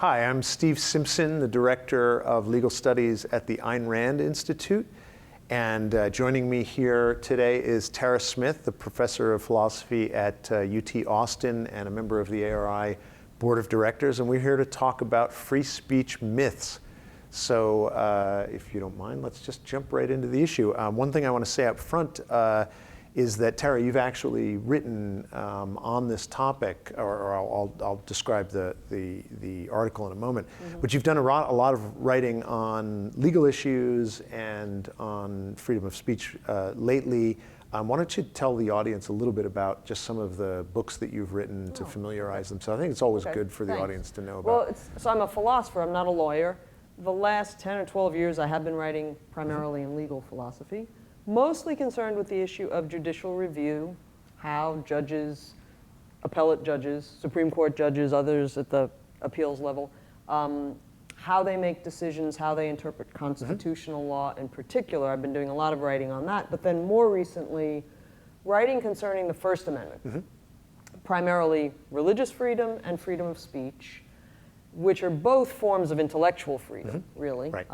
Hi, I'm Steve Simpson, the Director of Legal Studies at the Ayn Rand Institute. And joining me here today is Tara Smith, the Professor of Philosophy at UT Austin and a member of the ARI Board of Directors. And we're here to talk about free speech myths. So if you don't mind, let's just jump right into the issue. One thing I want to say up front is that, Tara, you've actually written on this topic, or I'll describe the article in a moment, but you've done a lot of writing on legal issues and on freedom of speech lately. Why don't you tell the audience a little bit about just some of the books that you've written to familiarize them? So I think it's always good for the audience to know about. Well, so I'm a philosopher, I'm not a lawyer. The last 10 or 12 years I have been writing primarily in legal philosophy, mostly concerned with the issue of judicial review, how judges, appellate judges, Supreme Court judges, others at the appeals level, how they make decisions, how they interpret constitutional law in particular. I've been doing a lot of writing on that, but then more recently, writing concerning the First Amendment, primarily religious freedom and freedom of speech, which are both forms of intellectual freedom, really. Right.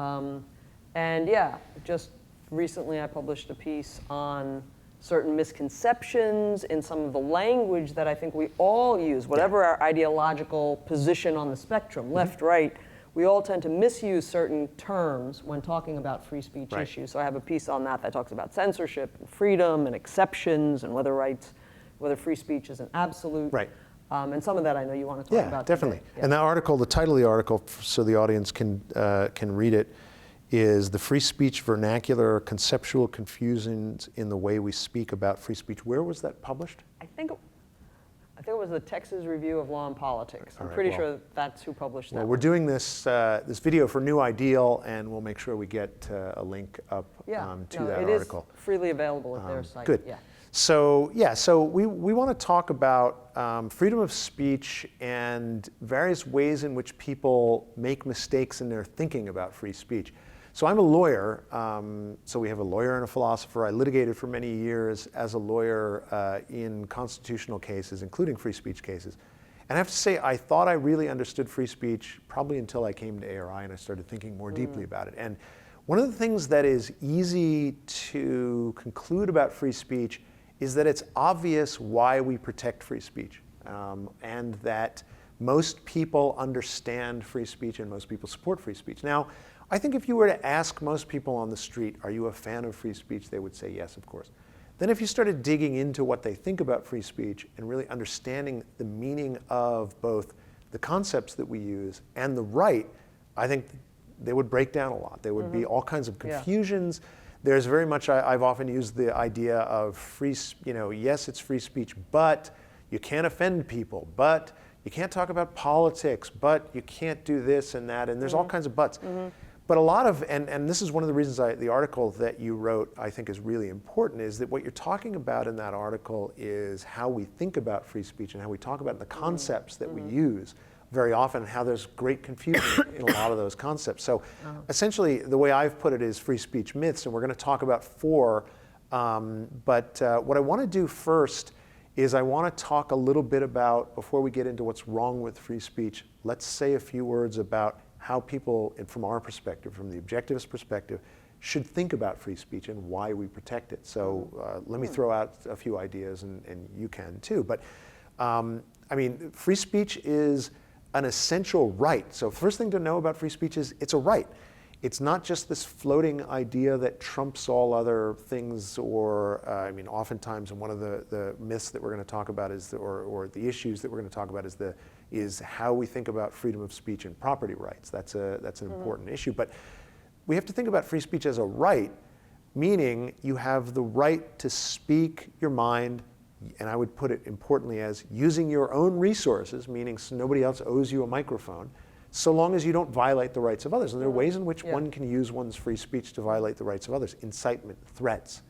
And yeah, just recently I published a piece on certain misconceptions in some of the language that I think we all use, whatever our ideological position on the spectrum, left, right, we all tend to misuse certain terms when talking about free speech issues. So I have a piece on that talks about censorship and freedom and exceptions and whether free speech is an absolute. Right. And some of that I know you want to talk about. Yeah, definitely. Today. Yeah. And that article, the title of the article, so the audience can read it, is "The Free Speech Vernacular: Conceptual Confusions in the Way We Speak About Free Speech." Where was that published? I think it was the Texas Review of Law and Politics. I'm right, pretty well, sure that's who published that. Well, we're doing this this video for New Ideal, and we'll make sure we get a link up to that article. It is freely available at their site. Good. Yeah. So we want to talk about freedom of speech and various ways in which people make mistakes in their thinking about free speech. So I'm a lawyer, so we have a lawyer and a philosopher. I litigated for many years as a lawyer in constitutional cases, including free speech cases. And I have to say, I thought I really understood free speech probably until I came to ARI and I started thinking more deeply about it. And one of the things that is easy to conclude about free speech is that it's obvious why we protect free speech, and that most people understand free speech and most people support free speech. Now, I think if you were to ask most people on the street, are you a fan of free speech, they would say yes, of course. Then if you started digging into what they think about free speech and really understanding the meaning of both the concepts that we use and the right, I think they would break down a lot. There would be all kinds of confusions. There's very much, I've often used the idea of free, yes, it's free speech, but you can't offend people, but you can't talk about politics, but you can't do this and that, and there's all kinds of buts. But a lot of, and this is one of the reasons the article that you wrote I think is really important, is that what you're talking about in that article is how we think about free speech and how we talk about the concepts that we use very often, and how there's great confusion in a lot of those concepts. So essentially, the way I've put it is free speech myths, and we're going to talk about four. But what I want to do first is I want to talk a little bit about, before we get into what's wrong with free speech, let's say a few words about how people, from our perspective, from the objectivist perspective, should think about free speech and why we protect it. So let me throw out a few ideas, and you can too. But I mean, free speech is an essential right. So first thing to know about free speech is it's a right. It's not just this floating idea that trumps all other things, or I mean, oftentimes, and one of the myths that we're going to talk about is, or the issues that we're going to talk about is how we think about freedom of speech and property rights. That's an important issue. But we have to think about free speech as a right, meaning you have the right to speak your mind, and I would put it importantly as using your own resources, meaning nobody else owes you a microphone, so long as you don't violate the rights of others. And there are ways in which one can use one's free speech to violate the rights of others. Incitement, threats.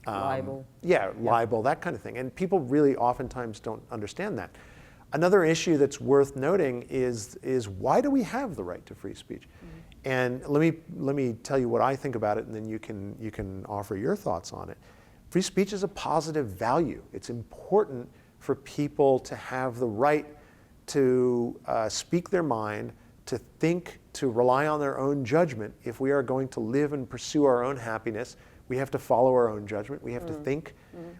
Libel. Libel, that kind of thing. And people really oftentimes don't understand that. Another issue that's worth noting is why do we have the right to free speech? And let me tell you what I think about it, and then you can offer your thoughts on it. Free speech is a positive value. It's important for people to have the right to speak their mind, to think, to rely on their own judgment. If we are going to live and pursue our own happiness, we have to follow our own judgment. We have to think.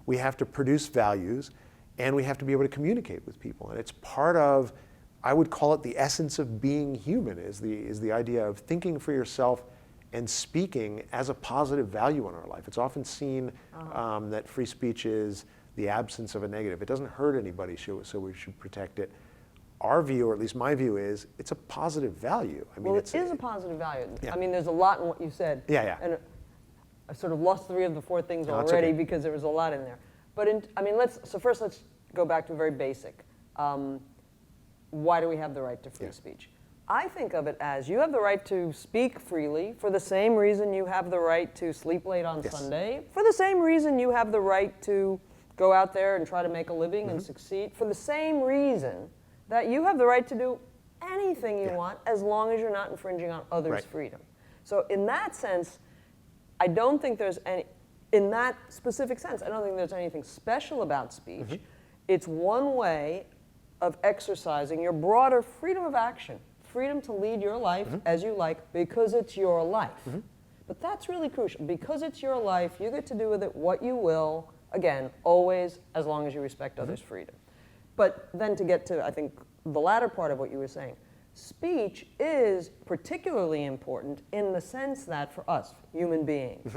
We have to produce values. And we have to be able to communicate with people. And it's part of, I would call it the essence of being human, is the idea of thinking for yourself and speaking as a positive value in our life. It's often seen that free speech is the absence of a negative. It doesn't hurt anybody, so we should protect it. Our view, or at least my view, is it's a positive value. I mean, well, it is a positive value. Yeah. I mean, there's a lot in what you said. Yeah. And I sort of lost 3 of the 4 things No, it's already okay. because there was a lot in there. But first let's go back to very basic. Why do we have the right to free speech? I think of it as you have the right to speak freely for the same reason you have the right to sleep late on Sunday, for the same reason you have the right to go out there and try to make a living and succeed, for the same reason that you have the right to do anything you want as long as you're not infringing on others' freedom. So in that sense, I don't think there's any, in that specific sense, I don't think there's anything special about speech. It's one way of exercising your broader freedom of action, freedom to lead your life as you like because it's your life. But that's really crucial. Because it's your life, you get to do with it what you will, again, always as long as you respect others' freedom. But then to get to, I think, the latter part of what you were saying, speech is particularly important in the sense that for us, human beings,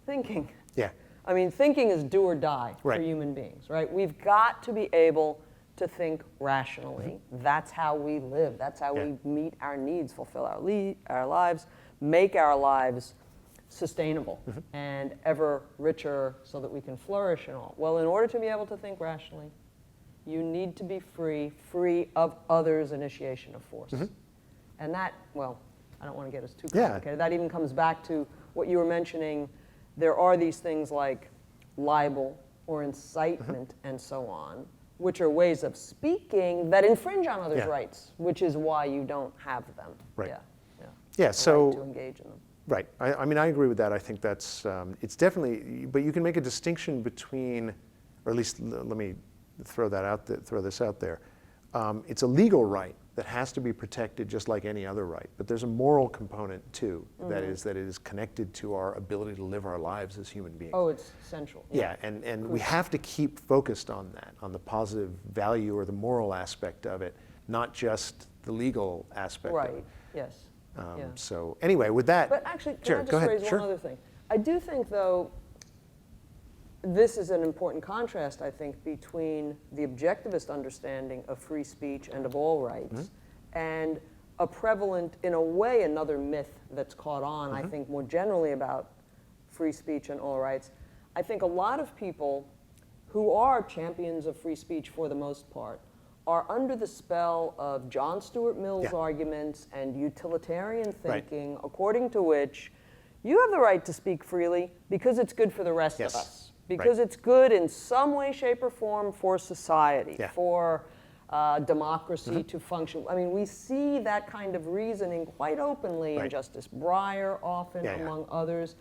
thinking. Yeah. I mean, thinking is do or die for human beings, right? We've got to be able to think rationally. That's how we live. That's how we meet our needs, fulfill our lives, make our lives sustainable and ever richer so that we can flourish and all. Well, in order to be able to think rationally, you need to be free of others' initiation of force. And that, well, I don't want to get us too complicated. That even comes back to what you were mentioning. There are these things like libel or incitement and so on, which are ways of speaking that infringe on others' rights, which is why you don't have them. Yeah, so right to engage in them. Right. I mean, I agree with that. I think that's, it's definitely, but you can make a distinction between, or at least let me throw this out there. It's a legal right that has to be protected just like any other right, but there's a moral component too, that it is connected to our ability to live our lives as human beings. Oh, it's central. Yeah, and we have to keep focused on that, on the positive value or the moral aspect of it, not just the legal aspect of it. Right, yes. So anyway, with that. But actually, can I go just ahead. raise one other thing? I do think, though, this is an important contrast, I think, between the objectivist understanding of free speech and of all rights and a prevalent, in a way, another myth that's caught on, I think, more generally about free speech and all rights. I think a lot of people who are champions of free speech for the most part are under the spell of John Stuart Mill's arguments and utilitarian thinking, according to which you have the right to speak freely because it's good for the rest of us. Because it's good in some way, shape, or form for society, for democracy to function. I mean, we see that kind of reasoning quite openly in Justice Breyer, often, among others.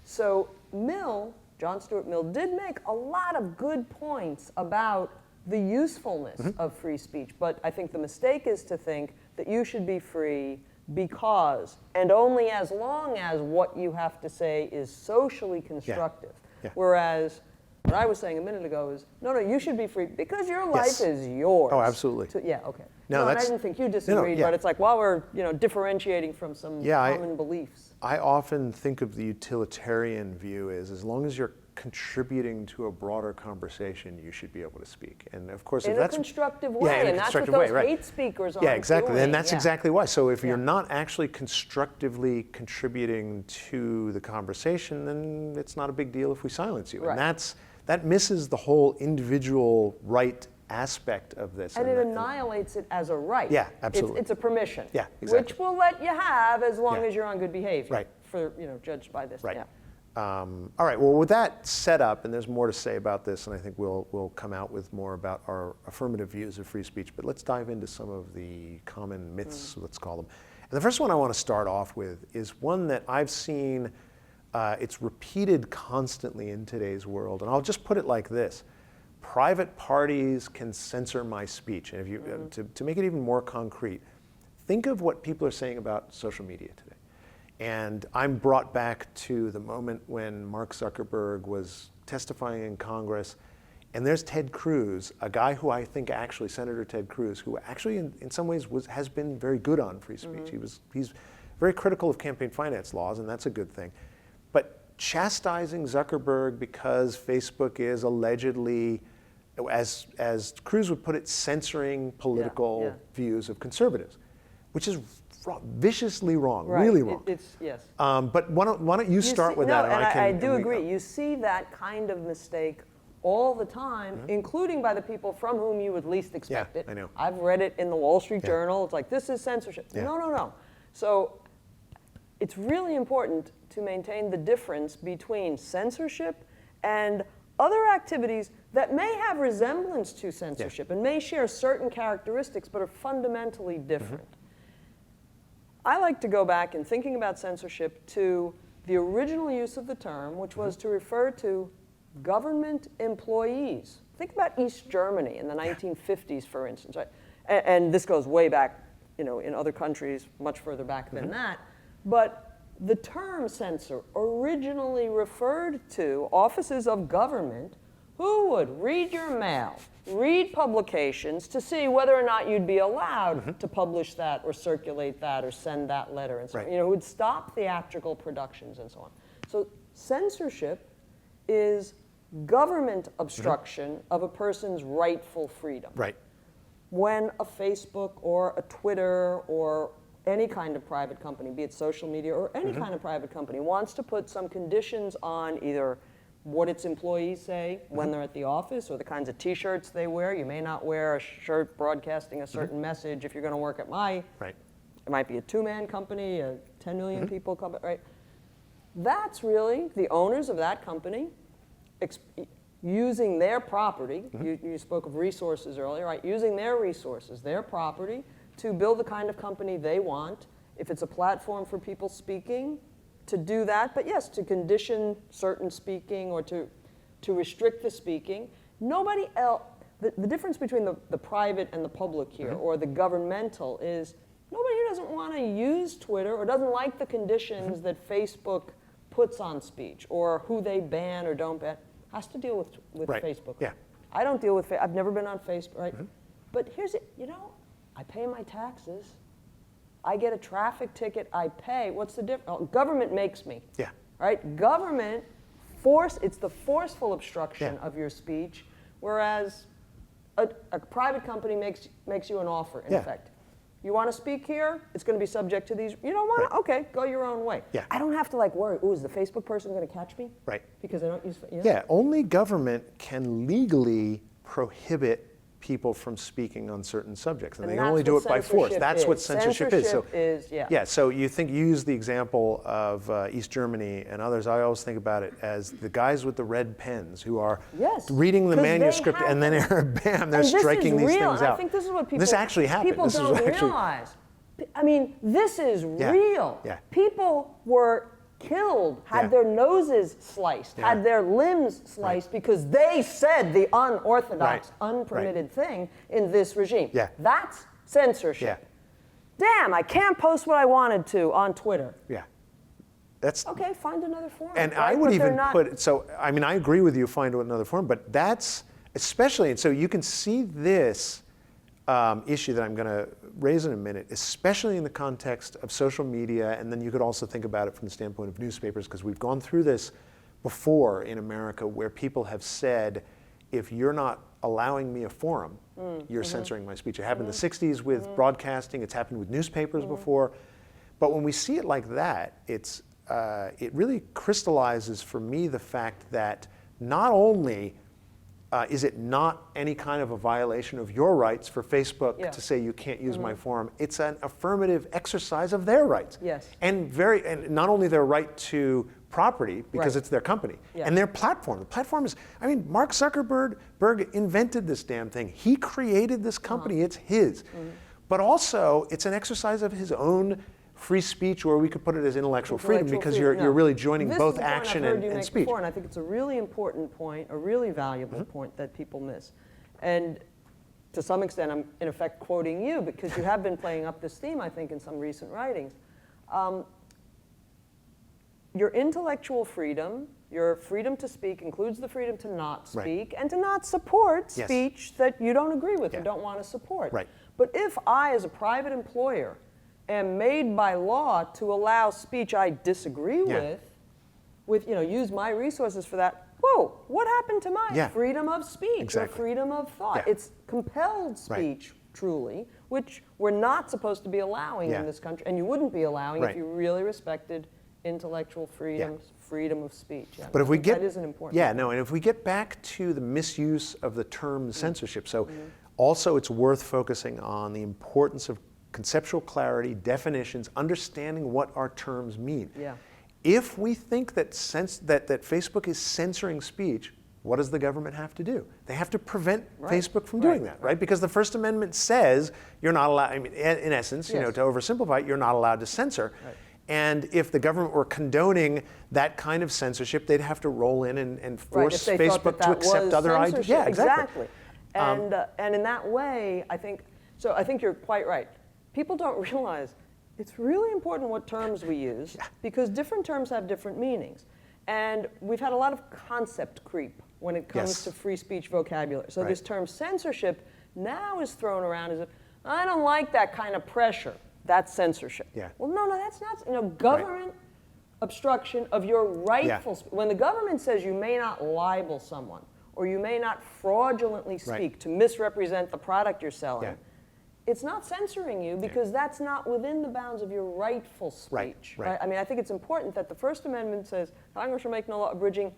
So Mill, John Stuart Mill, did make a lot of good points about the usefulness of free speech. But I think the mistake is to think that you should be free because, and only as long as what you have to say is socially constructive. Whereas what I was saying a minute ago is, no, you should be free because your life is yours. Oh, absolutely. Okay. No, and I didn't think you disagreed, but it's like, while we're differentiating from some common beliefs. I often think of the utilitarian view as long as you're contributing to a broader conversation, you should be able to speak. And of course, in if that's a constructive way, and that's what those hate speakers are. Yeah, exactly. Doing. And that's exactly why. So if you're not actually constructively contributing to the conversation, then it's not a big deal if we silence you. And that misses the whole individual right aspect of this. And it annihilates it as a right. Yeah, absolutely. It's a permission. Yeah, exactly. Which will let you have as long as you're on good behavior. Right. For, judged by this. Right. All right, well, with that set up, and there's more to say about this, and I think we'll come out with more about our affirmative views of free speech, but let's dive into some of the common myths, let's call them. And the first one I want to start off with is one that I've seen, it's repeated constantly in today's world, and I'll just put it like this. Private parties can censor my speech. And if you, to make it even more concrete, think of what people are saying about social media today. And I'm brought back to the moment when Mark Zuckerberg was testifying in Congress, and there's Ted Cruz, a guy who I think actually, Senator Ted Cruz, who actually in some ways has been very good on free speech. He's very critical of campaign finance laws, and that's a good thing. But chastising Zuckerberg because Facebook is allegedly, as Cruz would put it, censoring political views of conservatives, which is viciously wrong, really wrong. Yes. But why don't you start with that? And I do agree. You see that kind of mistake all the time, including by the people from whom you would least expect it. I know. I've read it in the Wall Street Journal. It's like, this is censorship. Yeah. No. So it's really important to maintain the difference between censorship and other activities that may have resemblance to censorship and may share certain characteristics but are fundamentally different. I like to go back in thinking about censorship to the original use of the term, which was to refer to government employees. Think about East Germany in the 1950s, for instance. Right? And this goes way back, in other countries, much further back than that. But the term censor originally referred to offices of government who would read your mail, read publications to see whether or not you'd be allowed to publish that or circulate that or send that letter and so on. Who would stop theatrical productions and so on. So censorship is government obstruction of a person's rightful freedom. Right. When a Facebook or a Twitter or any kind of private company, be it social media or any kind of private company, wants to put some conditions on either what its employees say when they're at the office or the kinds of T-shirts they wear. You may not wear a shirt broadcasting a certain message if you're going to work at it might be a two-man company, a 10 million people company, right? That's really the owners of that company using their property. You spoke of resources earlier, right? Using their resources, their property, to build the kind of company they want. If it's a platform for people speaking, to do that, but yes, to condition certain speaking or to restrict the speaking. Nobody else, the difference between the private and the public here, or the governmental, is nobody who doesn't want to use Twitter or doesn't like the conditions that Facebook puts on speech or who they ban or don't ban has to deal with Facebook. Yeah. I don't deal with I've never been on Facebook, right? But here's it, I pay my taxes. I get a traffic ticket, I pay. What's the difference? Oh, government makes me. Yeah. Right? Government it's the forceful obstruction of your speech, whereas a private company makes you an offer, in effect. You want to speak here? It's going to be subject to these. You don't want to? Okay, go your own way. Yeah. I don't have to worry, is the Facebook person going to catch me? Right. Because I don't use Yeah, only government can legally prohibit people from speaking on certain subjects, and they only do it by force. That's what censorship is. So you use the example of East Germany and others. I always think about it as the guys with the red pens who are reading the manuscript, and then bam, they're striking these things out. I think this is what people. This actually happened. People don't realize. I mean, this is real. Yeah. People were killed, had their noses sliced, had their limbs sliced because they said the unorthodox, unpermitted thing in this regime. Yeah. That's censorship. Damn, I can't post what I wanted to on Twitter. Yeah. That's okay, find another forum. And I would even put, I agree with you, find another forum, but that's especially, and so you can see this issue that I'm going to raise in a minute, especially in the context of social media, and then you could also think about it from the standpoint of newspapers, because we've gone through this before in America where people have said, if you're not allowing me a forum, you're censoring my speech. It happened in the 60s with broadcasting, it's happened with newspapers before, but when we see it like that, it really crystallizes for me the fact that not only is it not any kind of a violation of your rights for Facebook to say you can't use my forum? It's an affirmative exercise of their rights. Yes. And not only their right to property, because it's their company, and their platform. The platform is, Mark Zuckerberg invented this damn thing. He created this company, it's his. But also, it's an exercise of his own free speech, or we could put it as intellectual freedom, because you're really joining both action and speech. Before, and I think it's a really important point, a really valuable point that people miss. And to some extent, I'm in effect quoting you because you have been playing up this theme, I think, in some recent writings. Your intellectual freedom, your freedom to speak includes the freedom to not speak and to not support speech that you don't agree with or don't want to support. Right. But if I, as a private employer, am made by law to allow speech I disagree with, use my resources for that, whoa, what happened to my freedom of speech or freedom of thought? It's compelled speech, truly, which we're not supposed to be allowing in this country, and you wouldn't be allowing if you really respected intellectual freedom, freedom of speech. But if we get, that is an important and if we get back to the misuse of the term censorship, so also it's worth focusing on the importance of conceptual clarity, definitions, understanding what our terms mean. If we think that that Facebook is censoring speech, what does the government have to do? They have to prevent Facebook from doing that, right? Because the First Amendment says you're not allowed, I mean, in essence, to oversimplify it, you're not allowed to censor. And if the government were condoning that kind of censorship, they'd have to roll in and force Facebook to accept other ideas. Yeah, exactly. And in that way, I think you're quite right. People don't realize it's really important what terms we use because different terms have different meanings. And we've had a lot of concept creep when it comes to free speech vocabulary. So this term censorship now is thrown around as if, I don't like that kind of pressure. That's censorship. Well, no, that's not. Government obstruction of your rightful speech. When the government says you may not libel someone or you may not fraudulently speak to misrepresent the product you're selling, it's not censoring you because that's not within the bounds of your rightful speech. Right. I mean, I think it's important that the First Amendment says Congress shall make no law abridging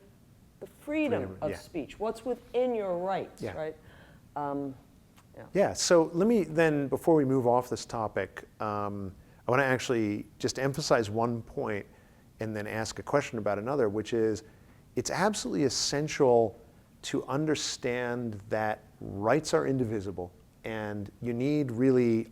the freedom of speech. What's within your rights, right? So let me then, before we move off this topic, I want to actually just emphasize one point and then ask a question about another, which is it's absolutely essential to understand that rights are indivisible and you need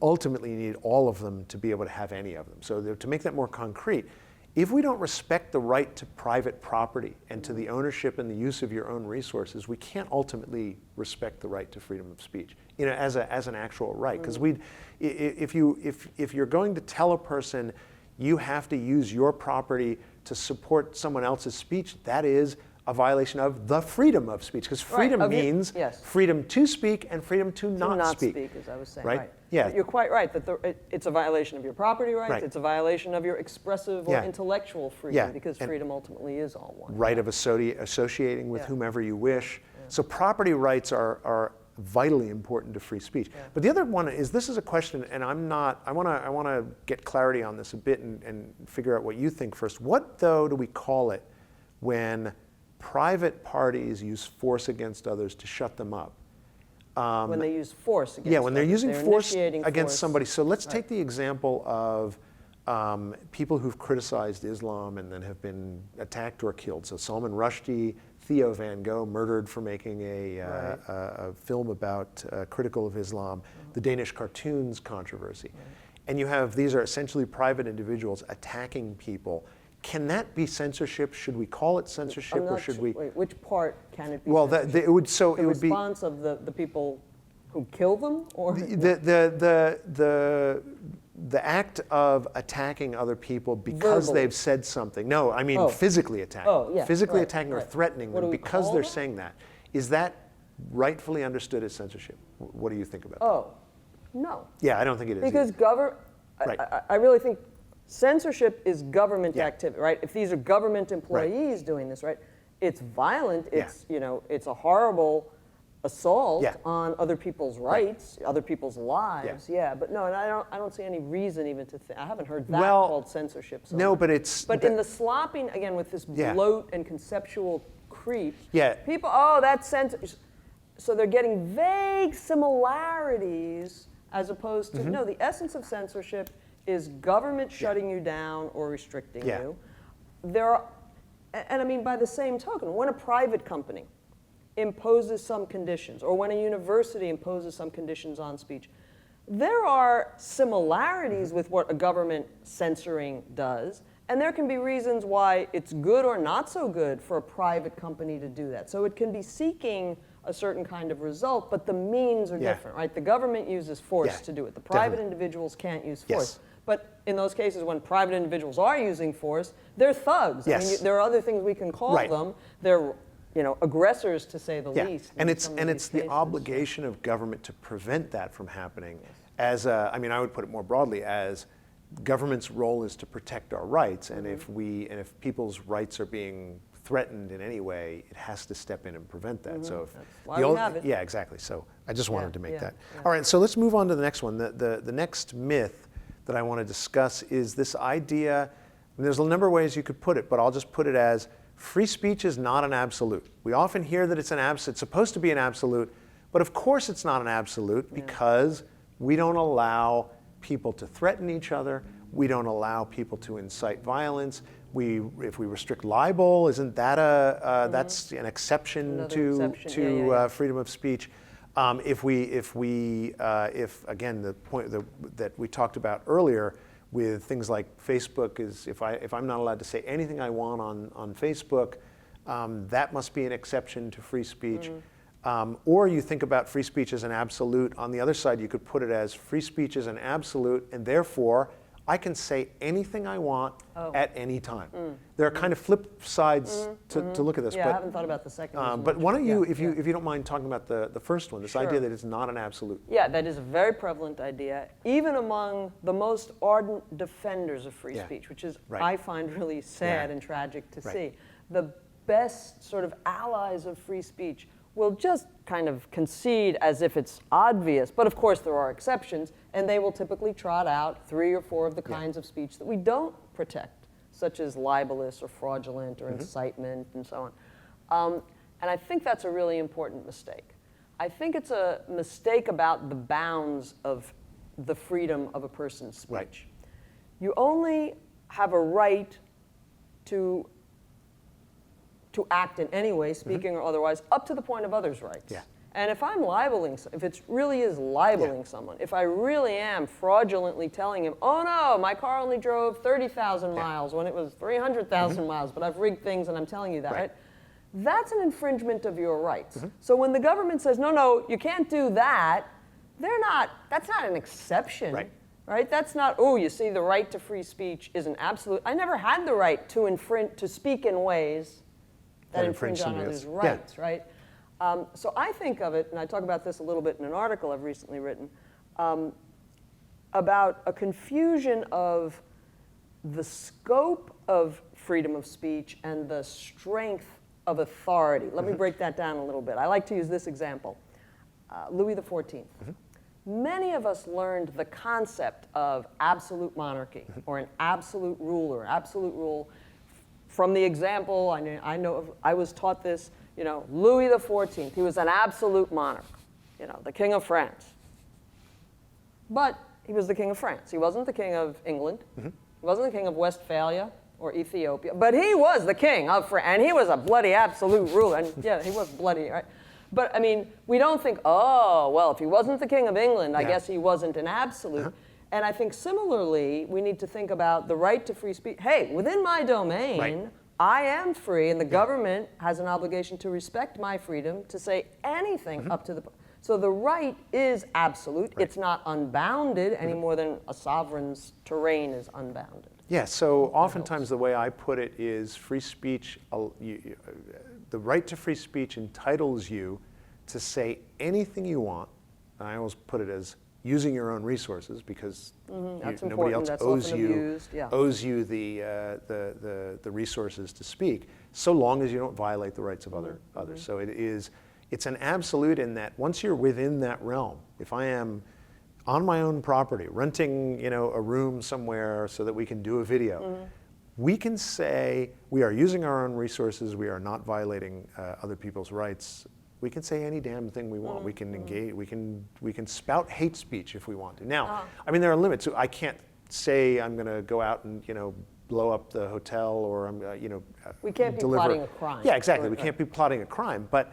ultimately you need all of them to be able to have any of them. So to make that more concrete, if we don't respect the right to private property and to the ownership and the use of your own resources, we can't ultimately respect the right to freedom of speech, as an actual right. Because if you're going to tell a person you have to use your property to support someone else's speech, that is a violation of the freedom of speech. Because freedom means freedom to speak and freedom to not speak. As I was saying. Right? Yeah. But you're quite right that it's a violation of your property rights. It's a violation of your expressive or intellectual freedom because freedom ultimately is all one. Right of associating with whomever you wish. So property rights are vitally important to free speech. But the other one is, this is a question, and I want to get clarity on this a bit and figure out what you think first. What, though, do we call it when private parties use force against others to shut them up? When they use force against when they're using force against force. somebody. So let's take the example of people who've criticized Islam and then have been attacked or killed. So Salman Rushdie, Theo Van Gogh, murdered for making a film about critical of Islam, the Danish cartoons controversy. And you have, these are essentially private individuals attacking people. Can that be censorship? Should we call it censorship, or should we? Wait, which part can it be? Well, it would. So the it would be the response of the people who kill them, or the act of attacking other people because they've said something. No, I mean physically attacking. Physically attacking or threatening them because they're saying that. Is that rightfully understood as censorship? What do you think about that? No. Yeah, I don't think it is. Because I really think censorship is government activity, right? If these are government employees doing this, right? It's violent. It's it's a horrible assault on other people's rights, other people's lives. But no, and I don't see any reason even to think. I haven't heard that called censorship. So no, but it's. But in the slopping again with this bloat and conceptual creep. People. That's censorship. So they're getting vague similarities as opposed to no. The essence of censorship is government shutting you down or restricting you. And I mean, by the same token, when a private company imposes some conditions, or when a university imposes some conditions on speech, there are similarities with what a government censoring does, and there can be reasons why it's good or not so good for a private company to do that. So it can be seeking a certain kind of result, but the means are Yeah. different, right? The government uses force Yeah, to do it. The private definitely. individuals can't use force. Yes. But in those cases when private individuals are using force, they're thugs. I Yes. mean, there are other things we can call Right. them. They're, aggressors to say the Yeah, least. and in it's some of and these it's the cases. obligation of government to prevent that from happening. I mean, I would put it more broadly as government's role is to protect our rights, and if people's rights are being threatened in any way, it has to step in and prevent that. So if That's why we have it. yeah, exactly. So I just wanted to make yeah, that. yeah. All right, so let's move on to the next one. The next myth that I want to discuss is this idea. And there's a number of ways you could put it, but I'll just put it as free speech is not an absolute. We often hear that it's supposed to be an absolute, but of course it's not an absolute because we don't allow people to threaten each other. We don't allow people to incite violence. If we restrict libel, isn't that that's an exception Another to exception. freedom of speech? If again the point that we talked about earlier with things like Facebook is if I'm not allowed to say anything I want on Facebook, that must be an exception to free speech. Or you think about free speech as an absolute. On the other side, you could put it as free speech is an absolute, and therefore I can say anything I want at any time. There are kind of flip sides to look at this. Yeah, but, I haven't thought about the second one. but why don't you, if you don't mind talking about the first one, this Sure. idea that it's not an absolute. Yeah, that is a very prevalent idea, even among the most ardent defenders of free Yeah. speech, which is, Right. I find really sad Yeah. and tragic to Right. see. The best sort of allies of free speech will just kind of concede as if it's obvious, but of course there are exceptions, and they will typically trot out 3 or 4 of the kinds of speech that we don't protect, such as libelous or fraudulent or incitement and so on. And I think that's a really important mistake. I think it's a mistake about the bounds of the freedom of a person's speech. Right. You only have a right to act in any way, speaking or otherwise, up to the point of others' rights. Yeah. And if I'm libeling, if it really is libeling Yeah. someone, if I really am fraudulently telling him, oh no, my car only drove 30,000 Yeah. miles when it was 300,000 miles, but I've rigged things and I'm telling you that, Right. right? That's an infringement of your rights. So when the government says, no, you can't do that, that's not an exception. Right. Right? That's not, oh, you see, the right to free speech is an absolute. I never had the right to speak in ways that infringe on somebody others' else. Yeah. rights, right? So I think of it, and I talk about this a little bit in an article I've recently written, about a confusion of the scope of freedom of speech and the strength of authority. Let me break that down a little bit. I like to use this example. Louis XIV. Many of us learned the concept of absolute monarchy or an absolute ruler, absolute rule from the example. I was taught this. Louis XIV. He was an absolute monarch. The king of France. But he was the king of France. He wasn't the king of England. He wasn't the king of Westphalia or Ethiopia. But he was the king of France, and he was a bloody absolute ruler. And yeah, he was bloody, right? But I mean, we don't think, oh, well, if he wasn't the king of England, I Yeah. guess he wasn't an absolute. And I think similarly, we need to think about the right to free speech. Hey, within my domain, Right. I am free, and the government has an obligation to respect my freedom to say anything up to the. So the right is absolute. Right. It's not unbounded any more than a sovereign's terrain is unbounded. Yeah, so oftentimes the way I put it is free speech, the right to free speech entitles you to say anything you want. And I always put it as using your own resources because That's nobody important. else That's owes often you abused. Yeah. owes you the resources to speak, so long as you don't violate the rights of others. So it's an absolute in that once you're within that realm, if I am on my own property, renting a room somewhere so that we can do a video, we can say we are using our own resources, we are not violating other people's rights. We can say any damn thing we want. We can engage. We can spout hate speech if we want to. Now, I mean, there are limits. So I can't say I'm going to go out and blow up the hotel or I'm We can't be deliver. plotting a crime. Yeah, exactly. We Right. can't be plotting a crime. But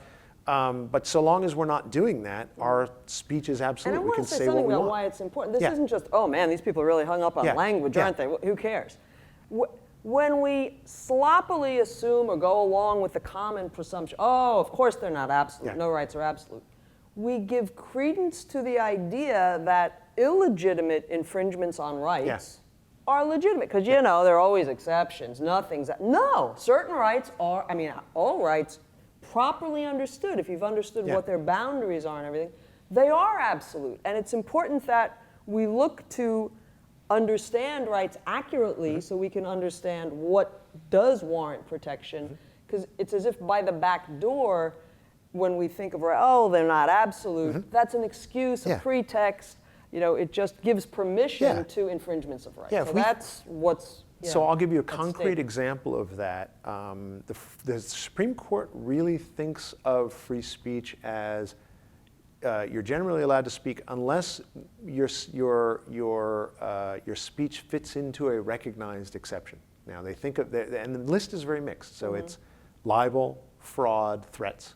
so long as we're not doing that, our speech is absolute. And I We want can to say say what something we about want. why it's important. This Yeah. isn't just, oh man, these people are really hung up on Yeah. language, Yeah. aren't they? Well, who cares? when we sloppily assume or go along with the common presumption, oh, of course they're not absolute, Yeah. no rights are absolute, we give credence to the idea that illegitimate infringements on rights are legitimate. Because, you know, there are always exceptions. No, certain rights are, I mean, all rights, properly understood, if you've understood what their boundaries are and everything, they are absolute. And it's important that we look to understand rights accurately so we can understand what does warrant protection. Because it's as if by the back door, when we think of, oh, they're not absolute, that's an excuse, a pretext. You know, it just gives permission to infringements of rights. Yeah, so that's what's So I'll give you a at concrete stake. example of that. The Supreme Court really thinks of free speech as you're generally allowed to speak unless your speech fits into a recognized exception. Now they think of, and the list is very mixed. So it's libel, fraud, threats,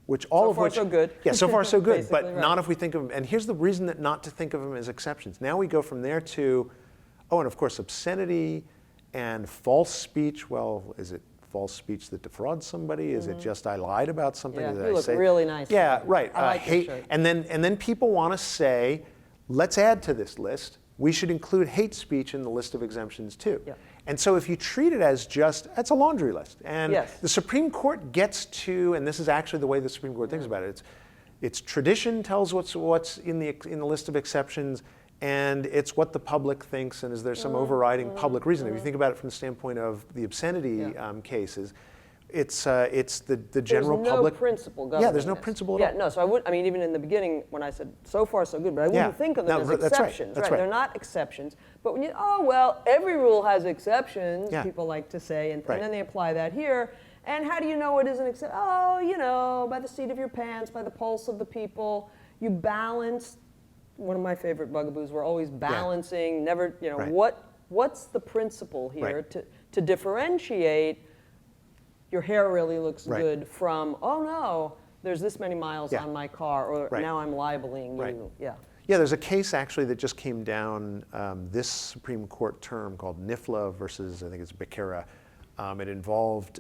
which all of which so good. Yeah, so far so good. But Basically, not if we think of them. And here's the reason that not to think of them as exceptions. Now we go from there to, oh, and of course obscenity and false speech. Well, is it false speech that defrauds somebody? Is it just I lied about something? Yeah, Did you I look say? really nice. Yeah, right. I like your hate, shirt. and then people want to say, let's add to this list. We should include hate speech in the list of exemptions too. Yeah. And so if you treat it as just, that's a laundry list. And the Supreme Court gets to, and this is actually the way the Supreme Court thinks about it. It's tradition tells what's in the list of exceptions, and it's what the public thinks, and is there some overriding public reason? If you think about it from the standpoint of the obscenity cases, it's the general there's no public. principle governing Yeah, there's no this. principle at all. Yeah, no, so I mean, even in the beginning when I said so far so good, but I wouldn't think of them as that's right, exceptions. that's right. They're not exceptions. But when you, oh, well, every rule has exceptions, Yeah. people like to say, and Right. then they apply that here. And how do you know it is an exception? Oh, you know, by the seat of your pants, by the pulse of the people. You balance. One of my favorite bugaboos, we're always balancing, never, you know, Right. what's the principle here to differentiate your hair really looks good from, oh no, there's this many miles on my car, or now I'm libeling you. Yeah. Yeah, there's a case actually that just came down this Supreme Court term called Nifflas versus, I think it's Becerra. It involved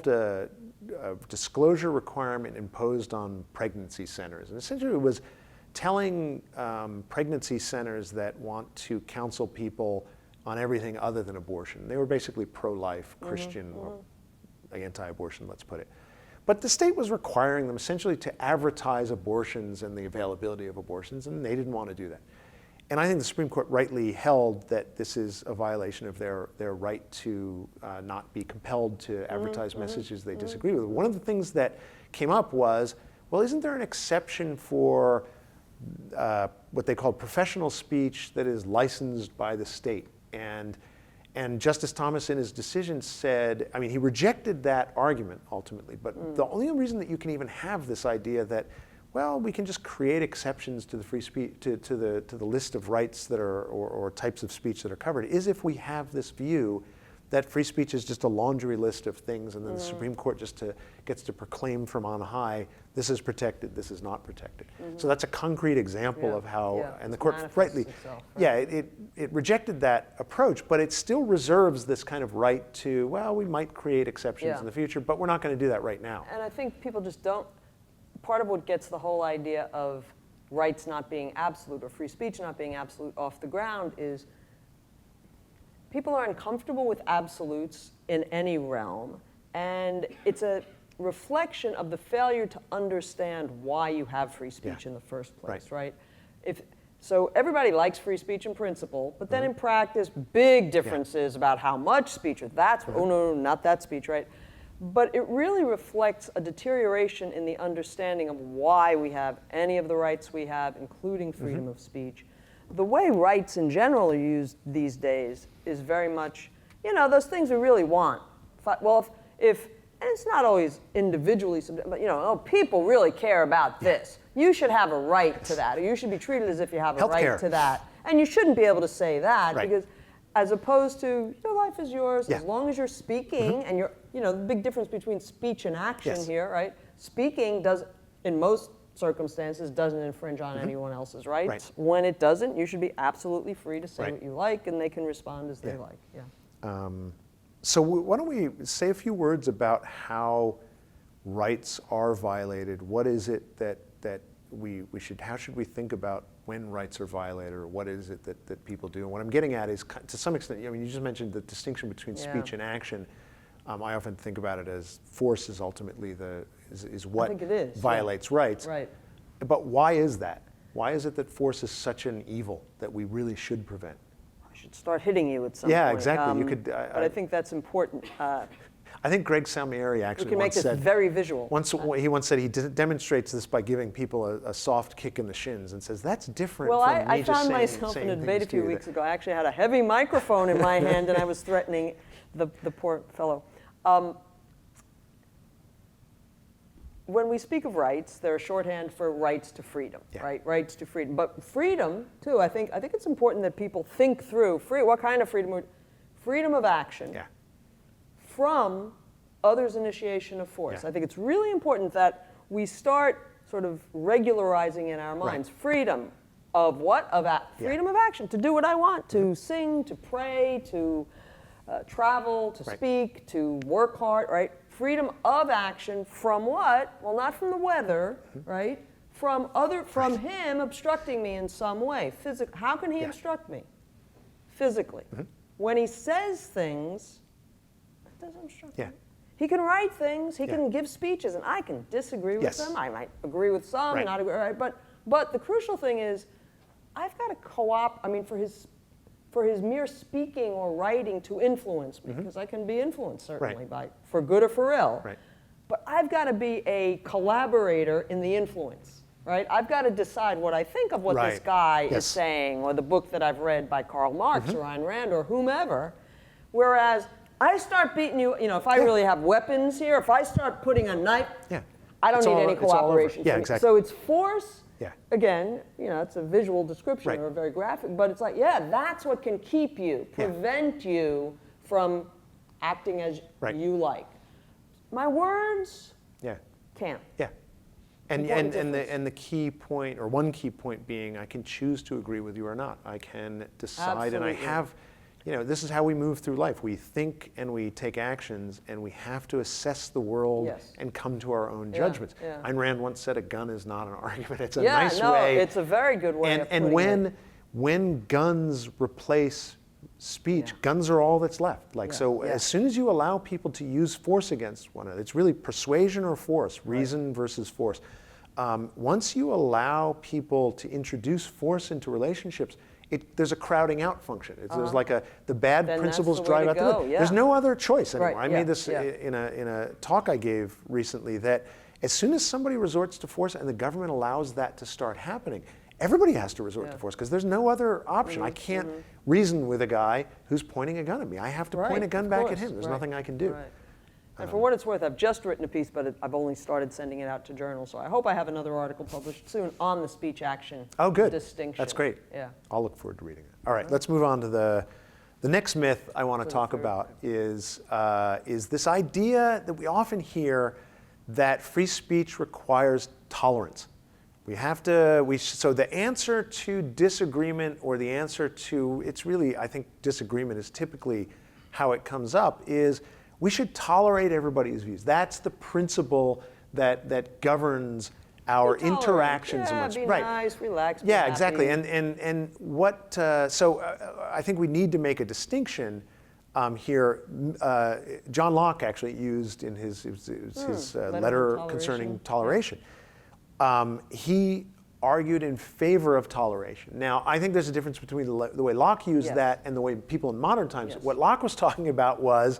a disclosure requirement imposed on pregnancy centers. And essentially it was telling pregnancy centers that want to counsel people on everything other than abortion. They were basically pro-life, Christian, or anti-abortion, let's put it. But the state was requiring them essentially to advertise abortions and the availability of abortions, and they didn't want to do that. And I think the Supreme Court rightly held that this is a violation of their right to not be compelled to advertise messages they disagree with. One of the things that came up was, well, isn't there an exception for what they called professional speech that is licensed by the state? And Justice Thomas in his decision said, I mean, he rejected that argument ultimately, but the only reason that you can even have this idea that, well, we can just create exceptions to the free speech, to the list of rights that are, or types of speech that are covered, is if we have this view that free speech is just a laundry list of things, and then the Supreme Court just gets to proclaim from on high, this is protected, this is not protected. So that's a concrete example of how, and the court rightly, itself, it rejected that approach, but it still reserves this kind of right to, well, we might create exceptions in the future, but we're not going to do that right now. And I think people just don't, part of what gets the whole idea of rights not being absolute or free speech not being absolute off the ground is people are uncomfortable with absolutes in any realm, and it's a reflection of the failure to understand why you have free speech in the first place, right? So everybody likes free speech in principle, but then in practice, big differences about how much speech, or that's, oh no, not that speech, right? But it really reflects a deterioration in the understanding of why we have any of the rights we have, including freedom of speech. The way rights in general are used these days is very much, you know, those things we really want. Well, if and it's not always individually, but you know, oh, people really care about this. You should have a right to that, or you should be treated as if you have a right to that. And you shouldn't be able to say that because, as opposed to your life is yours as long as you're speaking, and you're, you know, the big difference between speech and action here, right? Speaking does, in most circumstances doesn't infringe on anyone else's rights. Right. When it doesn't, you should be absolutely free to say Right. what you like, and they can respond as they like. Yeah. So why don't we say a few words about how rights are violated? What is it that we should, how should we think about when rights are violated, or what is it that people do? And what I'm getting at is, to some extent, I mean, you just mentioned the distinction between speech and action. I often think about it as force is ultimately is what violates rights. Right. But why is that? Why is it that force is such an evil that we really should prevent? I should start hitting you at some point. Yeah, exactly. You could. But I think that's important. I think Greg Salmieri actually We can make once this said, very visual. He once said he demonstrates this by giving people a soft kick in the shins and says, that's different Well, from me I just found saying myself in a things debate a to few you weeks that- ago. I actually had a heavy microphone in my hand, and I was threatening the poor fellow. When we speak of rights, they're a shorthand for rights to freedom, right? Rights to freedom. But freedom, too, I think it's important that people think through what kind of freedom? Freedom of action from others' initiation of force. I think it's really important that we start sort of regularizing in our minds freedom of what? Freedom of action, to do what I want, to sing, to pray, to travel, to speak, to work hard, right? Freedom of action from what? Well, not from the weather, right? From him obstructing me in some way. How can he obstruct me? Physically. When he says things, it doesn't obstruct me. He can write things, he can give speeches, and I can disagree with them. I might agree with some, not agree, right? But the crucial thing is, I've got to co-opt, I mean, for his mere speaking or writing to influence me, because I can be influenced certainly for good or for ill. But I've got to be a collaborator in the influence, right? I've got to decide what I think of what this guy is saying, or the book that I've read by Karl Marx or Ayn Rand or whomever. Whereas I start beating you, if I really have weapons here, if I start putting a knife, I don't need any cooperation. Exactly. So it's force. Again, it's a visual description or very graphic, but it's like, that's what can keep you, prevent you from acting as you like. My words can't. And the key point, or one key point being, I can choose to agree with you or not. I can decide, and I have, this is how we move through life. We think and we take actions, and we have to assess the world and come to our own judgments. Ayn Rand once said, a gun is not an argument. It's a nice way. It's a very good way of putting it. When guns replace speech, guns are all that's left. As soon as you allow people to use force against one another, it's really persuasion or force, reason versus force. Once you allow people to introduce force into relationships, there's a crowding out function. There's like the bad principles drive out the good. There's no other choice anymore. I made this in a talk I gave recently, that as soon as somebody resorts to force and the government allows that to start happening, everybody has to resort to force, because there's no other option. I can't reason with a guy who's pointing a gun at me. I have to point a gun back at him. There's nothing I can do. And for what it's worth, I've just written a piece, but I've only started sending it out to journals. So I hope I have another article published soon on the speech action distinction. That's great. I'll look forward to reading it. All right, let's move on to the next myth I want to talk about is this idea that we often hear that free speech requires tolerance. So the answer to disagreement, or the answer to, it's really, I think disagreement is typically how it comes up, is we should tolerate everybody's views. That's the principle that governs our interactions amongst. Be nice, relax. Yeah, exactly. And what? So I think we need to make a distinction here. John Locke actually used in his letter concerning toleration. He argued in favor of toleration. Now, I think there's a difference between the way Locke used that and the way people in modern times. What Locke was talking about was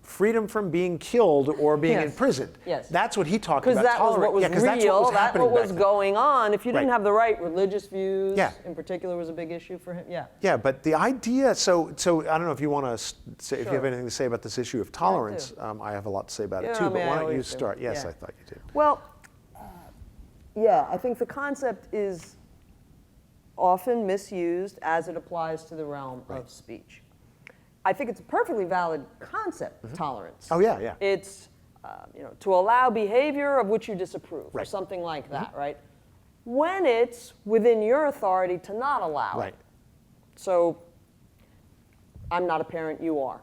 freedom from being killed or being imprisoned. That's what he talked about. Because that was what was real, that's what was going on. If you didn't have the right religious views, in particular, was a big issue for him. Yeah, but the idea, so I don't know if you want to say, if you have anything to say about this issue of tolerance. I have a lot to say about it too, but why don't you start? Yes, I thought you did. Well, I think the concept is often misused as it applies to the realm of speech. I think it's a perfectly valid concept, tolerance. It's to allow behavior of which you disapprove, or something like that, right? when it's within your authority to not allow Right. it. So I'm not a parent, you are.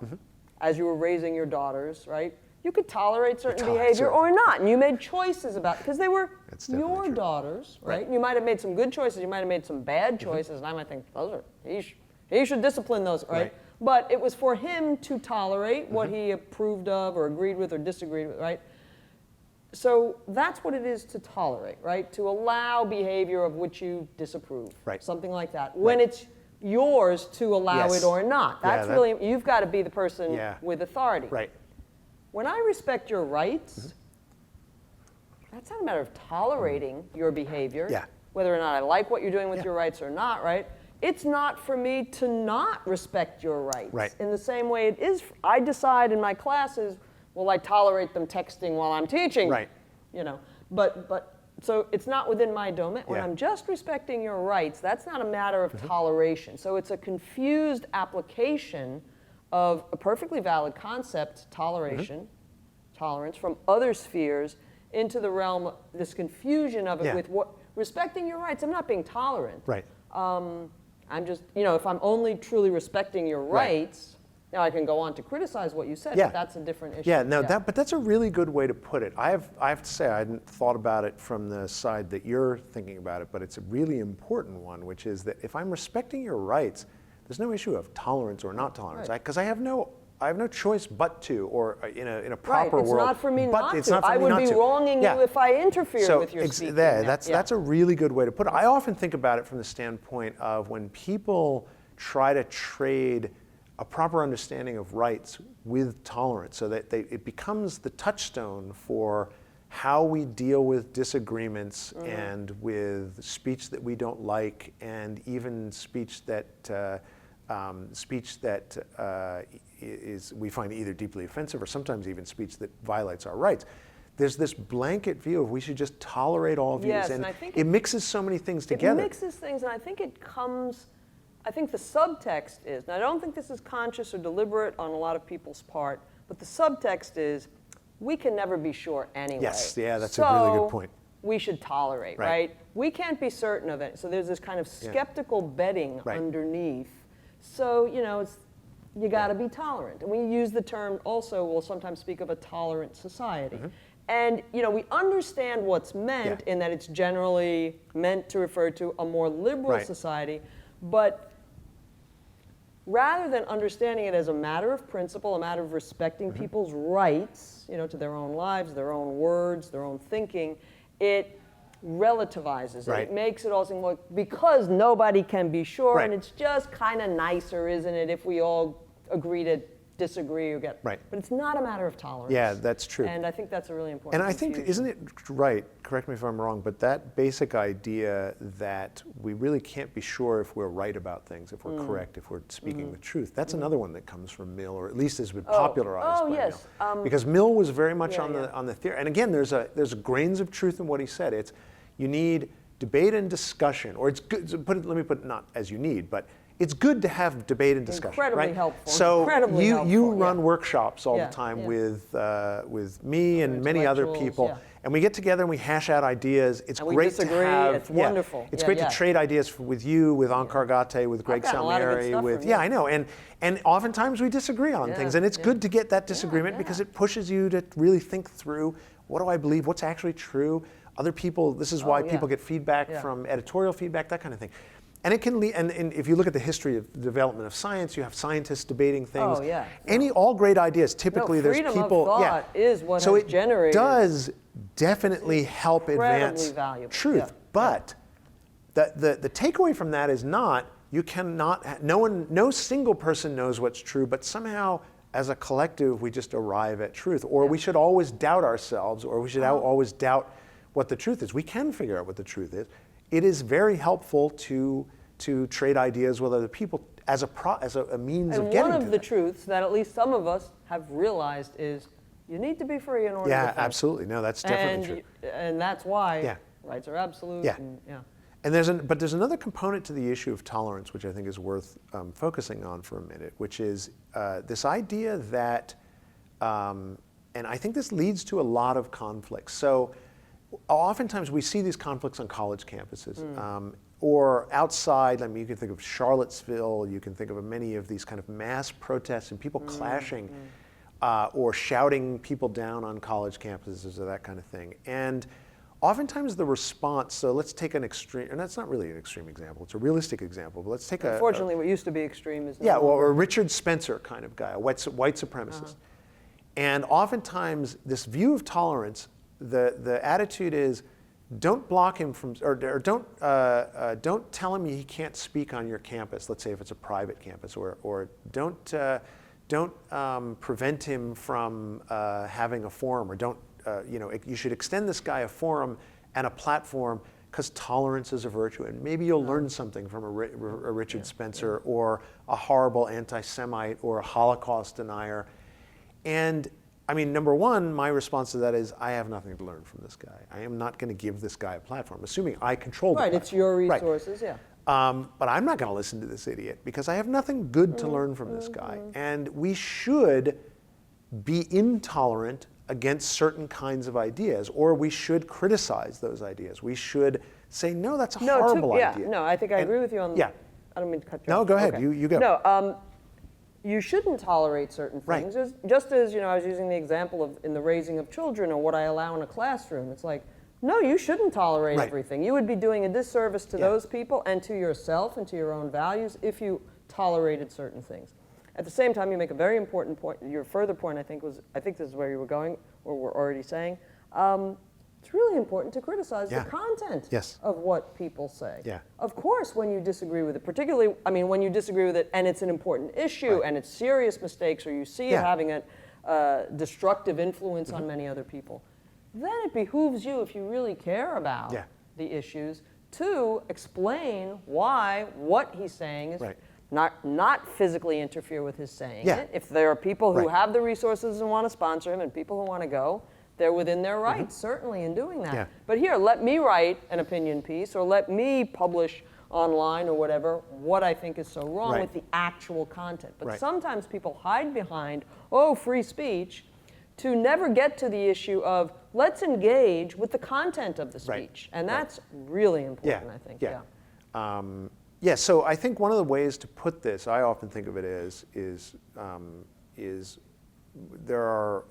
As you were raising your daughters, right? You could tolerate certain behavior or not, and you made choices about because they were your daughters, right? You might have made some good choices, you might have made some bad choices, and I might think those are he should discipline those, right? But it was for him to tolerate what he approved of or agreed with or disagreed with, right? So that's what it is to tolerate, right? To allow behavior of which you disapprove, something like that. When it's yours to allow it or not, that's really you've got to be the person with authority. Right. When I respect your rights, that's not a matter of tolerating your behavior, whether or not I like what you're doing with your rights or not, right? It's not for me to not respect your rights. In the same way it is, I decide in my classes, will I tolerate them texting while I'm teaching? You know, but so it's not within my domain. When I'm just respecting your rights, that's not a matter of toleration. So it's a confused application of a perfectly valid concept, toleration, tolerance, from other spheres into the realm of this confusion of it with what respecting your rights. I'm not being tolerant. I'm just, you know, if I'm only truly respecting your rights, now I can go on to criticize what you said, but that's a different issue. But that's a really good way to put it. I have to say I hadn't thought about it from the side that you're thinking about it, but it's a really important one, which is that if I'm respecting your rights, there's no issue of tolerance or not tolerance, because I have no choice but to, or in a proper world. It's not for me not to. I would be wronging you if I interfered with your speaking. That's a really good way to put it. I often think about it from the standpoint of when people try to trade a proper understanding of rights with tolerance, so that it becomes the touchstone for how we deal with disagreements and with speech that we don't like, and even speech that is we find either deeply offensive or sometimes even speech that violates our rights. There's this blanket view of we should just tolerate all views, and I think it mixes so many things together. It mixes things, and I think it comes. I think the subtext is, and I don't think this is conscious or deliberate on a lot of people's part, but the subtext is, we can never be sure anyway. That's a really good point. We should tolerate, right? We can't be certain of it. So there's this kind of skeptical betting underneath. So, you know, you got to be tolerant. And we use the term also, we'll sometimes speak of a tolerant society. And, you know, we understand what's meant in that it's generally meant to refer to a more liberal society, but rather than understanding it as a matter of principle, a matter of respecting people's rights, you know, to their own lives, their own words, their own thinking, it relativizes it. It makes it all seem like, because nobody can be sure, and it's just kind of nicer, isn't it, if we all agree to disagree or get. But it's not a matter of tolerance. Yeah, that's true. And I think that's a really important And I think, isn't it right, correct me if I'm wrong, but that basic idea that we really can't be sure if we're right about things, if we're correct, if we're speaking the truth, that's another one that comes from Mill, or at least has been popularized by Mill. Because Mill was very much on the theory, and again, there's grains of truth in what he said. It's, you need debate and discussion, or it's good, let me put it not as you need, but it's good to have debate and discussion. Incredibly helpful. So incredibly you run workshops all the time with me and many other people, and we get together and we hash out ideas. It's and great we disagree. to have. It's wonderful. It's great to trade ideas with you, with Ankar Gate, with Greg Salmieri, with I know, and oftentimes we disagree on things, and it's good to get that disagreement because it pushes you to really think through, what do I believe? What's actually true? Other people. This is why people get feedback from editorial feedback, that kind of thing. And it can lead, and if you look at the history of the development of science, you have scientists debating things. All great ideas. Typically, there's people. Freedom of thought is what has generated. So it does definitely help advance truth. But the takeaway from that is not, you cannot. No single person knows what's true, but somehow, as a collective, we just arrive at truth. Or we should always doubt ourselves, or we should always doubt what the truth is. We can figure out what the truth is. It is very helpful to trade ideas with other people as a means of getting to that. And one of the truths that at least some of us have realized is you need to be free in order to think. Absolutely. No, that's definitely true. And that's why rights are absolute. And there's another component to the issue of tolerance, which I think is worth focusing on for a minute, which is this idea that, and I think this leads to a lot of conflicts. So oftentimes we see these conflicts on college campuses. Or outside. I mean, you can think of Charlottesville, you can think of many of these kind of mass protests and people clashing or shouting people down on college campuses or that kind of thing. And oftentimes the response, so let's take an extreme, and that's not really an extreme example, it's a realistic example, but let's take Unfortunately, what used to be extreme is yeah, or a Richard Spencer kind of guy, a white supremacist. And oftentimes this view of tolerance, the attitude is, don't block him from, or don't tell him he can't speak on your campus. Let's say if it's a private campus, or don't prevent him from having a forum, or don't you should extend this guy a forum and a platform because tolerance is a virtue, and maybe you'll learn something from a Richard Spencer or a horrible anti-Semite or a Holocaust denier, and. I mean, number one, my response to that is I have nothing to learn from this guy. I am not going to give this guy a platform, assuming I control the platform. Right, it's your resources, yeah. But I'm not going to listen to this idiot because I have nothing good to learn from this guy. And we should be intolerant against certain kinds of ideas, or we should criticize those ideas. We should say, no, that's a horrible idea. No, I think I agree with you on that. I don't mean to cut you off. No, go ahead. Okay. You go. No, you shouldn't tolerate certain things. Right. Just as, I was using the example of in the raising of children or what I allow in a classroom. It's like, no, you shouldn't tolerate everything. You would be doing a disservice to those people and to yourself and to your own values if you tolerated certain things. At the same time, you make a very important point. Your further point, I think this is where you were going, or were already saying. It's really important to criticize the content of what people say. Yeah. Of course, when you disagree with it, particularly, when you disagree with it and it's an important issue and it's serious mistakes, or you see it having a destructive influence on many other people, then it behooves you, if you really care about the issues, to explain why what he's saying is not physically interfere with his saying it. If there are people who have the resources and want to sponsor him and people who want to go, they're within their rights, certainly, in doing that. But here, let me write an opinion piece, or let me publish online or whatever what I think is so wrong with the actual content. But sometimes people hide behind, free speech, to never get to the issue of let's engage with the content of the speech. And that's really important, I think. So I think one of the ways to put this, I often think of it as, is there are,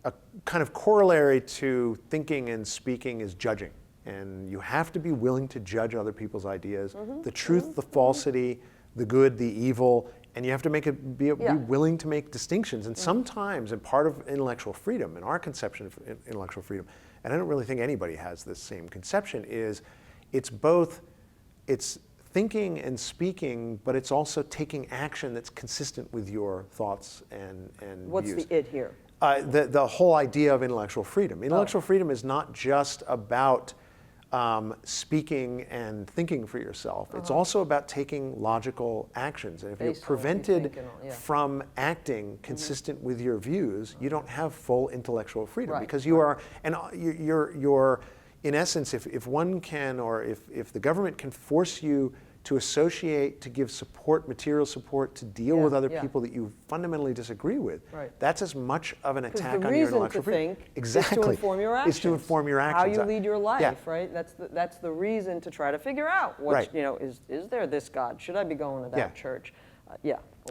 a kind of corollary to thinking and speaking is judging. And you have to be willing to judge other people's ideas, the truth, the falsity, the good, the evil, and you have to be willing to make distinctions. And sometimes, and part of intellectual freedom, and our conception of intellectual freedom, and I don't really think anybody has this same conception, is it's thinking and speaking, but it's also taking action that's consistent with your thoughts and What's views. The it here? The whole idea of intellectual freedom. Intellectual freedom is not just about speaking and thinking for yourself. It's also about taking logical actions. And if you're prevented from acting consistent with your views, you don't have full intellectual freedom because you are, and you're in essence, if one can, or if the government can force you to associate, to give support, material support, to deal with other people that you fundamentally disagree with, that's as much of an attack on your intellectual freedom. Exactly. Is to inform your actions. Is to inform your actions. How you lead your life, right? That's the reason to try to figure out what, is there this God? Should I be going to that church?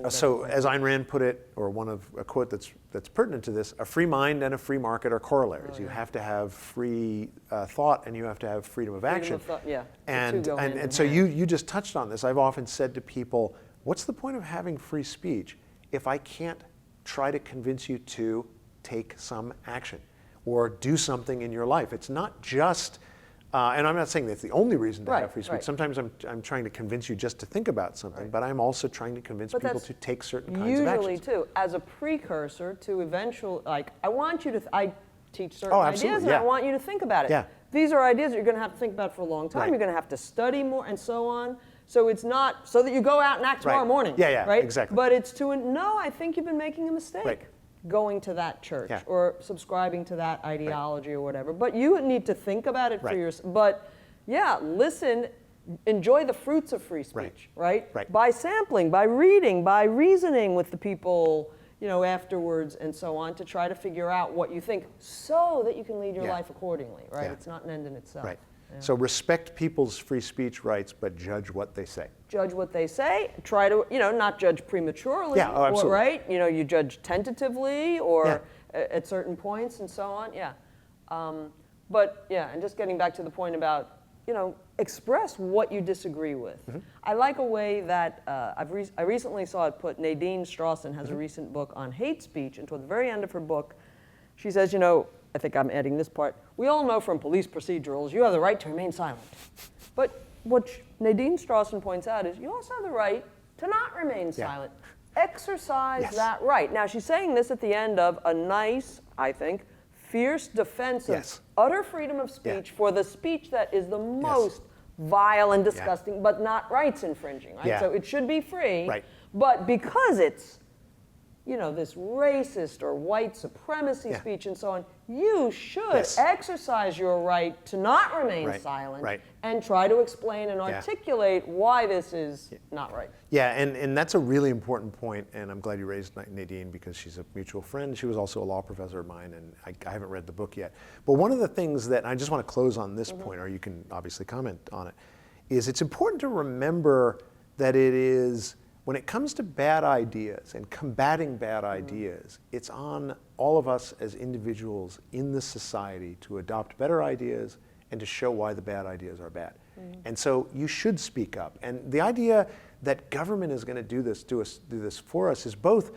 So as Ayn Rand put it, or a quote that's pertinent to this, a free mind and a free market are corollaries. You have to have free thought and you have to have freedom of action. And so you just touched on this. I've often said to people, what's the point of having free speech if I can't try to convince you to take some action or do something in your life? It's not just and I'm not saying that's the only reason to have free speech. Sometimes I'm trying to convince you just to think about something, but I'm also trying to convince people to take certain kinds of actions. Usually, too, as a precursor to eventual, I want you to, I teach certain ideas, and I want you to think about it. These are ideas that you're going to have to think about for a long time. You're going to have to study more, and so on. So it's not so that you go out and act tomorrow morning. Exactly. But it's no, I think you've been making a mistake. Going to that church or subscribing to that ideology or whatever. But you need to think about it for yourself. But listen, enjoy the fruits of free speech, right? By sampling, by reading, by reasoning with the people afterwards and so on, to try to figure out what you think so that you can lead your Yeah. life accordingly, right? Yeah. It's not an end in itself. Right. Yeah. So respect people's free speech rights, but judge what they say. Judge what they say. Try to, not judge prematurely. Yeah, oh, absolutely. Right? You judge tentatively or Yeah. at certain points and so on. Yeah. But yeah, and just getting back to the point about, express what you disagree with. Mm-hmm. I like a way that I recently saw it put. Nadine Strawson has a recent book on hate speech, and toward the very end of her book, she says, I think I'm adding this part. We all know from police procedurals, you have the right to remain silent. But what Nadine Strawson points out is you also have the right to not remain silent. Exercise Yes. that right. Now, she's saying this at the end of a nice, I think, fierce defense of Yes. utter freedom of speech for the speech that is the most vile and disgusting, but not rights infringing, right? Yeah. So it should be free. Right. But because it's this racist or white supremacy speech and so on, you should exercise your right to not remain silent and try to explain and articulate why this is not right. Yeah, and that's a really important point, and I'm glad you raised Nadine because she's a mutual friend. She was also a law professor of mine, and I haven't read the book yet. But one of the things that, and I just want to close on this point, or you can obviously comment on it, is it's important to remember that it is, when it comes to bad ideas and combating bad ideas, it's on all of us as individuals in this society to adopt better ideas and to show why the bad ideas are bad. And so you should speak up. And the idea that government is going to do this for us is both,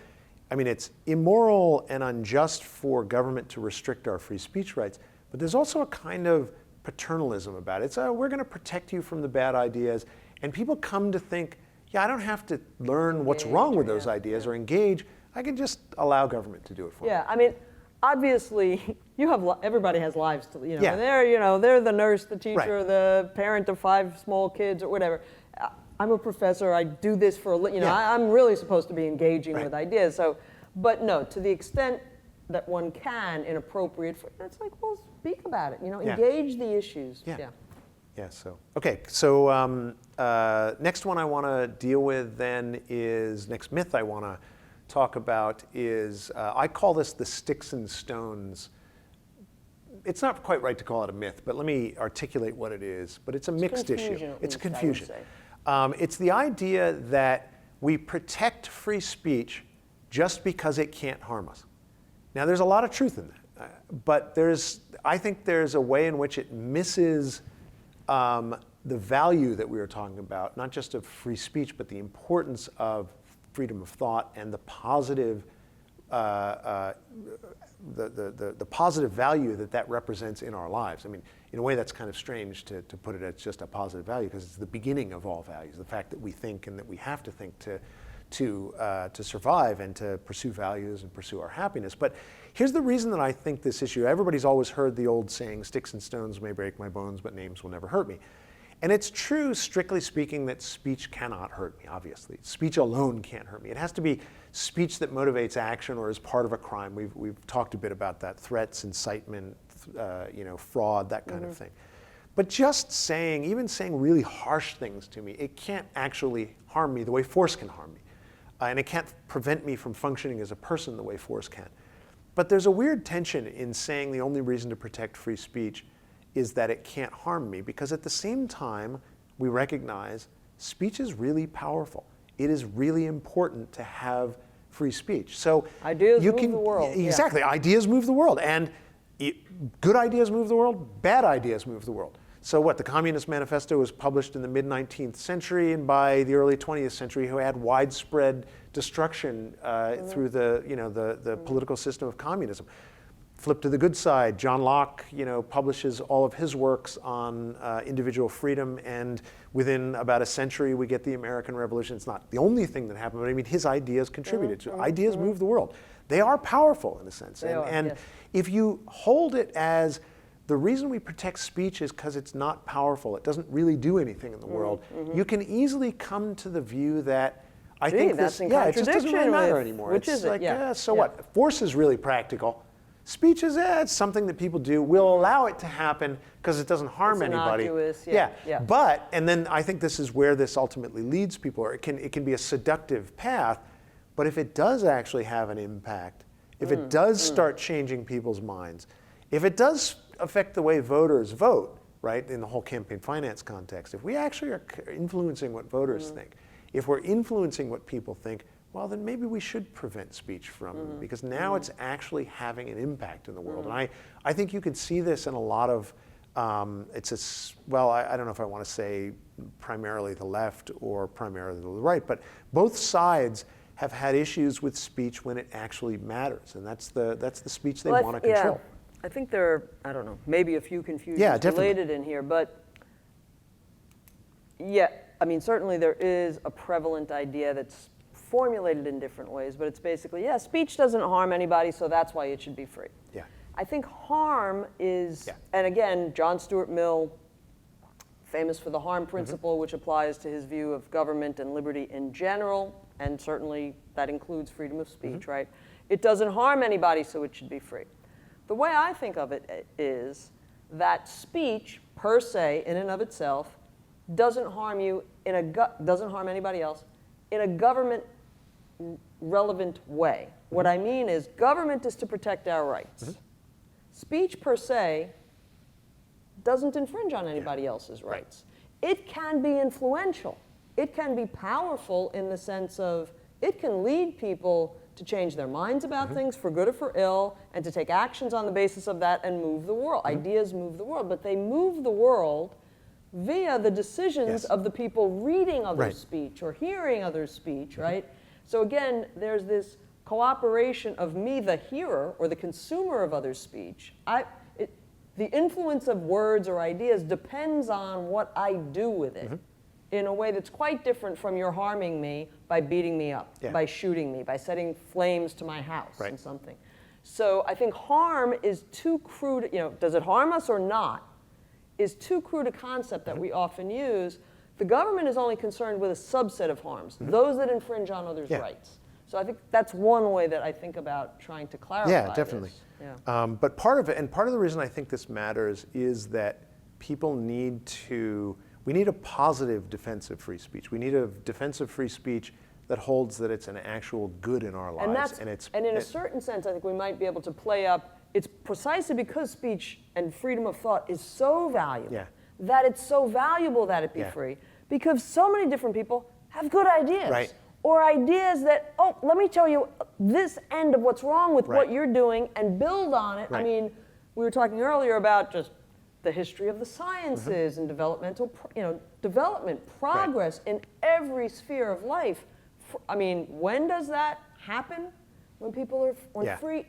it's immoral and unjust for government to restrict our free speech rights, but there's also a kind of paternalism about it. It's, we're going to protect you from the bad ideas. And people come to think, I don't have to learn what's wrong with those ideas or engage. I can just allow government to do it for me. Yeah, obviously, everybody has lives to lead. They're the nurse, the teacher, the parent of 5 small kids, or whatever. I'm a professor. I do this for I'm really supposed to be engaging with ideas. So, but no, to the extent that one can, inappropriate, it's like, well, speak about it. Engage the issues. Yeah, so next one I want to deal with then is, next myth I want to talk about is, I call this the sticks and stones. It's not quite right to call it a myth, but let me articulate what it is. But it's a mixed issue. It's a confusion. It's the idea that we protect free speech just because it can't harm us. Now, there's a lot of truth in that, but I think there's a way in which it misses the value that we were talking about, not just of free speech, but the importance of freedom of thought and the positive, the positive value that represents in our lives. In a way, that's kind of strange to put it as just a positive value, because it's the beginning of all values. The fact that we think and that we have to think to survive and to pursue values and pursue our happiness. But here's the reason that I think this issue. Everybody's always heard the old saying, "Sticks and stones may break my bones, but names will never hurt me." And it's true, strictly speaking, that speech cannot hurt me, obviously. Speech alone can't hurt me. It has to be speech that motivates action or is part of a crime. We've talked a bit about that. Threats, incitement, fraud, that kind of thing. But just saying, even saying really harsh things to me, it can't actually harm me the way force can harm me. And it can't prevent me from functioning as a person the way force can. But there's a weird tension in saying the only reason to protect free speech is that it can't harm me, because at the same time, we recognize speech is really powerful. It is really important to have free speech. So ideas move the world. Exactly, ideas move the world. And good ideas move the world, bad ideas move the world. So what, the Communist Manifesto was published in the mid-19th century, and by the early 20th century, who had widespread destruction through the political system of communism. Flip to the good side, John Locke, publishes all of his works on individual freedom, and within about a century, we get the American Revolution. It's not the only thing that happened, but his ideas contributed to it. Ideas move the world. They are powerful in a sense. And if you hold it as the reason we protect speech is because it's not powerful, it doesn't really do anything in the world, you can easily come to the view that I think this, it just doesn't really matter anymore. Which it's is like, so what? Force is really practical. Speech is, it's something that people do. We'll allow it to happen because it doesn't harm anybody. Innocuous, But, and then I think this is where this ultimately leads people, or it can be a seductive path. But if it does actually have an impact, if it does start changing people's minds, if it does affect the way voters vote, right, in the whole campaign finance context, if we actually are influencing what voters think, if we're influencing what people think, well, then maybe we should prevent speech from, because now it's actually having an impact in the world. And I think you can see this in a lot of, well, I don't know if I want to say primarily the left or primarily the right, but both sides have had issues with speech when it actually matters, and that's the speech they want to control. Yeah. I think there are, I don't know, maybe a few confusions related in here, but yeah, I mean, certainly there is a prevalent idea that's formulated in different ways, but it's basically, yeah, speech doesn't harm anybody, so that's why it should be free. Yeah. I think harm is, and again, John Stuart Mill, famous for the harm principle, which applies to his view of government and liberty in general, and certainly that includes freedom of speech, right? It doesn't harm anybody, so it should be free. The way I think of it is that speech, per se, in and of itself, doesn't harm you doesn't harm anybody else in a government relevant way. What I mean is government is to protect our rights. Speech per se doesn't infringe on anybody else's rights. It can be influential. It can be powerful in the sense of it can lead people to change their minds about things for good or for ill, and to take actions on the basis of that and move the world. Ideas move the world, but they move the world via the decisions of the people reading others' speech or hearing others' speech, right? So again, there's this cooperation of me, the hearer, or the consumer of others' speech. The influence of words or ideas depends on what I do with it in a way that's quite different from your harming me by beating me up, by shooting me, by setting flames to my house and something. So I think harm is too crude, does it harm us or not, is too crude a concept that we often use. The government is only concerned with a subset of harms, those that infringe on others' rights. So I think that's one way that I think about trying to clarify Yeah, definitely. this. Yeah. But part of it, and part of the reason I think this matters is that people we need a positive defense of free speech. We need a defense of free speech that holds that it's an actual good in our lives. And in a certain sense, I think we might be able to play up, it's precisely because speech and freedom of thought is so valuable, that it's so valuable that it be free, because so many different people have good ideas. Right. Or ideas that, oh, let me tell you this end of what's wrong with what you're doing and build on it. I mean, we were talking earlier about just the history of the sciences and developmental, development, progress in every sphere of life. I mean, when does that happen? When people are,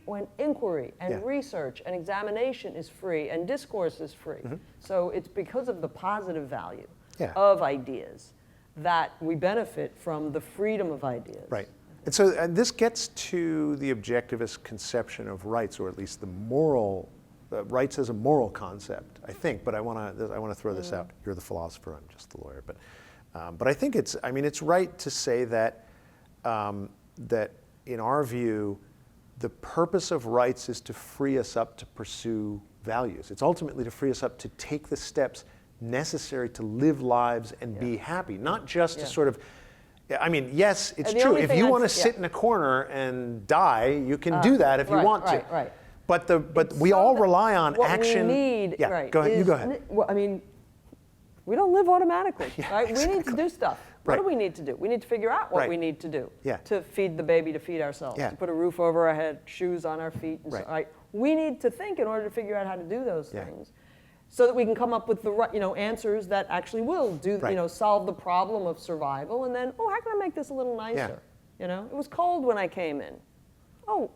when inquiry and research and examination is free and discourse is free. So it's because of the positive value of ideas that we benefit from the freedom of ideas. Right. And so this gets to the objectivist conception of rights, or at least the moral, rights as a moral concept, I think. But I want to throw this out. You're the philosopher, I'm just the lawyer. But I think it's right to say that that in our view, the purpose of rights is to free us up to pursue values. It's ultimately to free us up to take the steps necessary to live lives and be happy, not just to sort of, I mean, yes, it's true. If you want to sit in a corner and die, you can do that if you want to. Right. But we all rely on action. What we need, go ahead. You go ahead. Well, I mean, we don't live automatically, right? Exactly. We need to do stuff. What do we need to do? We need to figure out what we need to do to feed the baby, to feed ourselves, to put a roof over our head, shoes on our feet. And so, we need to think in order to figure out how to do those things, so that we can come up with the right, answers that actually will do, solve the problem of survival. And then, how can I make this a little nicer? It was cold when I came in. Oh,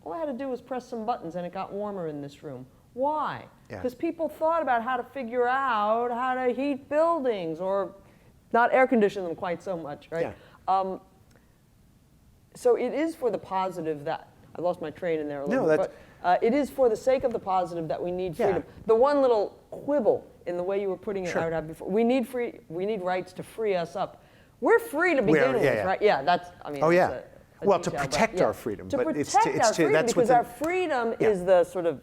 all I had to do was press some buttons and it got warmer in this room. Why? Because people thought about how to figure out how to heat buildings, or not air condition them quite so much, right? So it is for the positive that, I lost my train in there a little bit, but it is for the sake of the positive that we need freedom. The one little quibble in the way you were putting it out before, we need rights to free us up. We're free to begin with, right? Yeah, that's, I mean, well, to protect our freedom. To protect our freedom, because our freedom is the sort of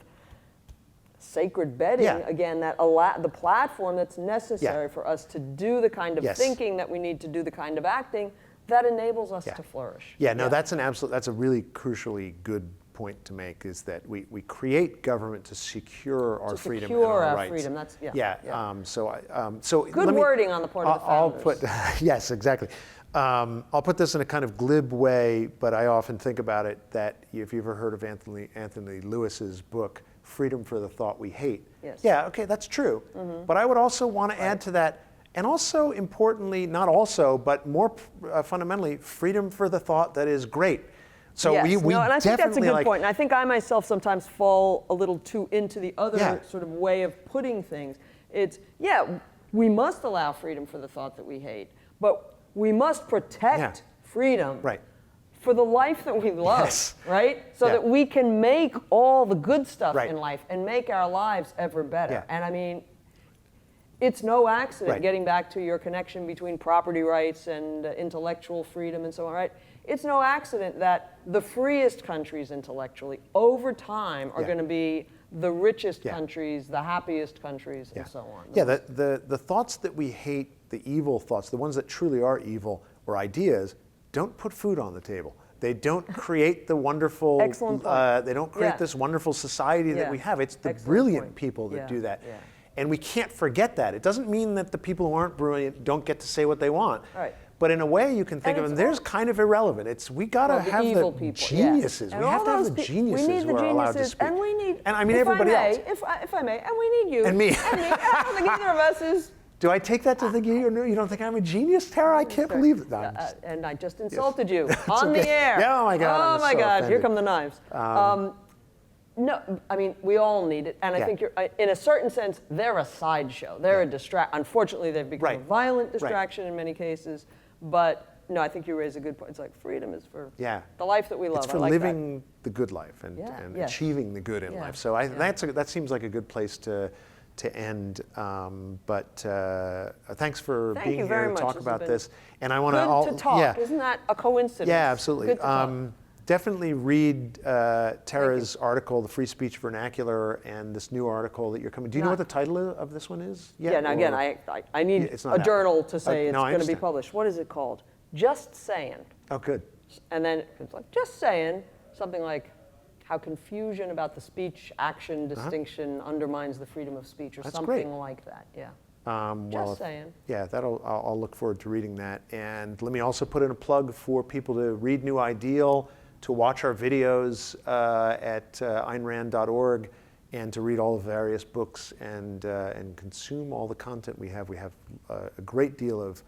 sacred bedding, again, that the platform that's necessary for us to do the kind of thinking that we need to do, the kind of acting that enables us Yeah. to flourish. Yeah, no, that's a really crucially good point to make, is that we create government to secure our freedom and secure our our rights. freedom, that's, yeah. Yeah, yeah. So Good let me, wording on the part of the I'll founders. put, yes, exactly. I'll put this in a kind of glib way, but I often think about it that if you've ever heard of Anthony Lewis's book, Freedom for the Thought We Hate. Yes. Yeah, okay, that's true. But I would also want to add to that, and also importantly, not also, but more fundamentally, freedom for the thought that is great. So yes. we no, and I think that's a good like, point. And I think I myself sometimes fall a little too into the other Yeah. sort of way of putting things. It's, yeah, we must allow freedom for the thought that we hate, but we must protect freedom Right. for the life that we love, Yes. right? So Yeah. that we can make all the good stuff Right. in life and make our lives ever better. Yeah. And I mean, it's no accident, Right. getting back to your connection between property rights and intellectual freedom and so on, right? It's no accident that the freest countries intellectually, over time, are Yeah. going to be the richest Yeah. countries, the happiest countries, and so on. Yeah, the thoughts that we hate, the evil thoughts, the ones that truly are evil or ideas, don't put food on the table. They don't create the wonderful. Excellent point. They don't create Yeah. this wonderful society that Yeah. we have. It's the Excellent brilliant point. people that Yeah. do that. Yeah. And we can't forget that. It doesn't mean that the people who aren't brilliant don't get to say what they want. Right. But in a way, you can think And of them. it's There's kind of irrelevant. We gotta Well, the have evil the people, geniuses. yes. We And have all to have those the we geniuses need the who are allowed to geniuses, speak. and we need, And I mean if everybody I may, else. If I may, and we need you. And me. And me. I don't think either of us is. Do I take that to think you don't think I'm a genius, Tara? I can't believe it. No, I'm just- And I just insulted you on okay. the air. Yeah, oh my God, Oh I'm my so God, here offended. come the knives. No, I mean, we all need it. And I Yeah. think in a certain sense, they're a sideshow. They're a distract. Unfortunately, they've become a Right. violent distraction in many cases. But no, I think you raise a good point. It's like freedom is for the life that we love. It's for I like living the good life and, Yeah, and yes. achieving the good in Yeah, life. So that seems like a good place to end. Thanks for Thank being you here very to much. talk This has about been this. And I want Good to talk. Yeah, Isn't that a coincidence? yeah, absolutely. Good to talk. Definitely read Tara's article, The Free Speech Vernacular, and this new article that you're coming. Do you know what the title of this one is? Yeah, now again, I need It's not a out. journal to say it's No, I going to be understand. published. What is it called? Just Saying. Oh, good. And then it's like, just saying, something like how confusion about the speech-action distinction undermines the freedom of speech, or That's something great. like that, yeah. Well, saying. Yeah, I'll look forward to reading that. And let me also put in a plug for people to read New Ideal, to watch our videos at aynrand.org, and to read all the various books and consume all the content we have. We have a great deal of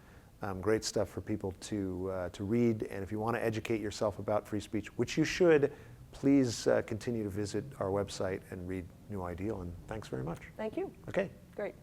great stuff for people to read. And if you want to educate yourself about free speech, which you should, please continue to visit our website and read New Ideal. And thanks very much. Thank you. Okay. Great.